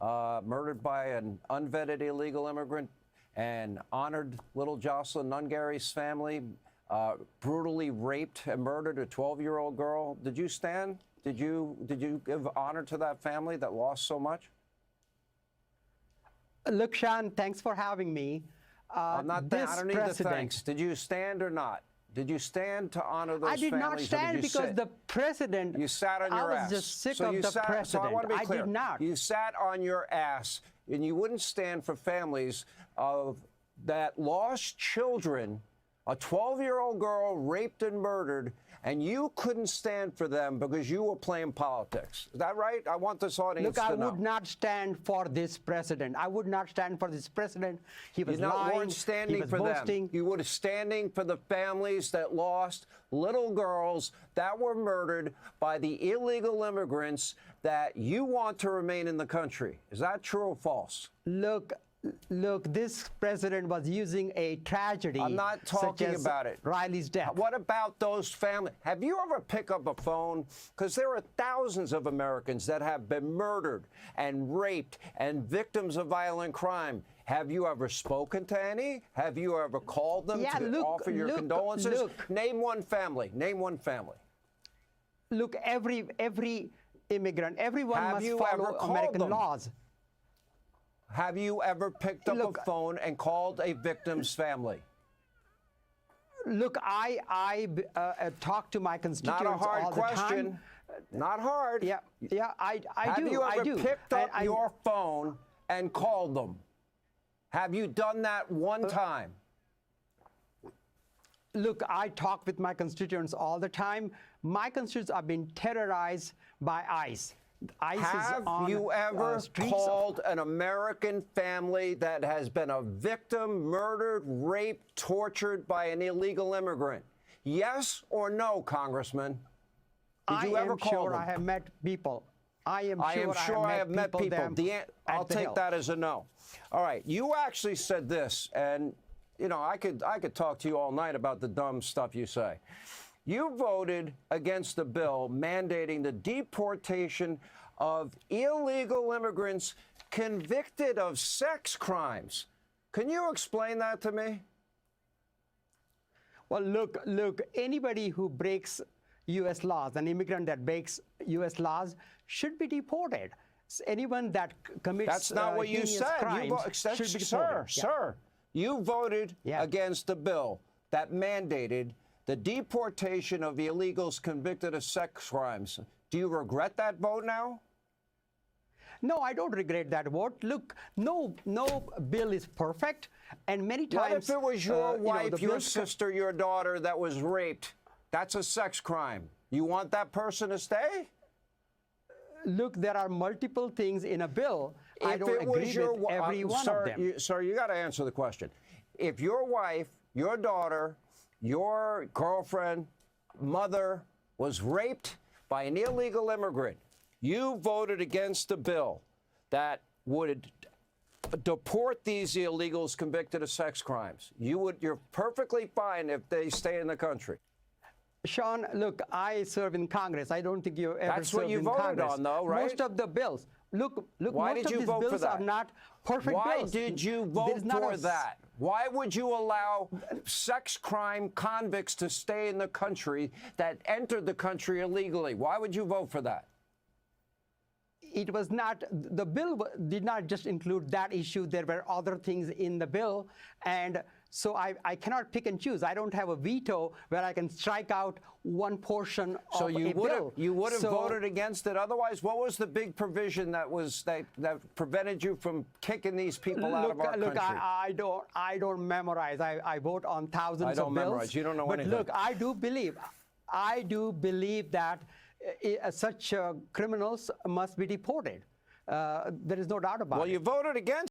murdered by an unvetted illegal immigrant, and honored little Jocelyn Nungary's family, brutally raped and murdered a 12-year-old girl. Did you stand? Did you give honor to that family that lost so much? Look, Sean, thanks for having me. I don't need the thanks. Did you stand or not? Did you stand to honor those families? I did not stand because the president. You sat on your ass. I was just sick of the president. So I want to be clear. I did not. You sat on your ass, and you wouldn't stand for families that lost children, a 12-year-old girl raped and murdered, and you couldn't stand for them because you were playing politics. Is that right? I want this audience to know. Look, I would not stand for this president. I would not stand for this president. He was lying. You weren't standing for them. You were standing for the families that lost little girls that were murdered by the illegal immigrants that you want to remain in the country. Is that true or false? Look, this president was using a tragedy. I'm not talking about it. Riley's death. What about those families? Have you ever picked up a phone? Because there are thousands of Americans that have been murdered and raped and victims of violent crime. Have you ever spoken to any? Have you ever called them to offer your condolences? Name one family. Name one family. Look, every immigrant, everyone must follow American laws. Have you ever picked up a phone and called a victim's family? Look, I talk to my constituents all the time. Not a hard question. Not hard. Yeah, I do. Have you ever picked up your phone and called them? Have you done that one time? Look, I talk with my constituents all the time. My constituents are being terrorized by ICE. Have you ever called an American family that has been a victim, murdered, raped, tortured by an illegal immigrant? Yes or no, Congressman? Did you ever call them? I am sure I have met people. I am sure I have met people. I'll take that as a no. All right. You actually said this, and, you know, I could talk to you all night about the dumb stuff you say. You voted against a bill mandating the deportation of illegal immigrants convicted of sex crimes. Can you explain that to me? Well, look, anybody who breaks U.S. laws, an immigrant that breaks U.S. laws, should be deported. Anyone that commits That's not what you said. Should be deported. Sir, you voted against a bill that mandated the deportation of illegals convicted of sex crimes. Do you regret that vote now? No, I don't regret that vote. Look, no bill is perfect, and many times... What if it was your wife, your sister, your daughter that was raped? That's a sex crime. You want that person to stay? Look, there are multiple things in a bill. I don't agree with every one of them. Sir, you got to answer the question. If your wife, your daughter, your girlfriend, mother was raped by an illegal immigrant, you voted against a bill that would deport these illegals convicted of sex crimes. You're perfectly fine if they stay in the country. Sean, look, I serve in Congress. I don't think you ever served in Congress. That's what you voted on, though, right? Most of the bills. Look, Why most did you of these vote bills for that? are not perfect bills. Why did you vote for that? Why would you allow sex crime convicts to stay in the country that entered the country illegally? Why would you vote for that? It was not, the bill did not just include that issue. There were other things in the bill. And so I cannot pick and choose. I don't have a veto where I can strike out one portion of a bill. You would have voted against it otherwise? What was the big provision that prevented you from kicking these people out of our country? Look, I don't memorize. I vote on thousands of bills. I don't memorize. You don't know anything. But look, I do believe that such criminals must be deported. There is no doubt about it. Well, you voted against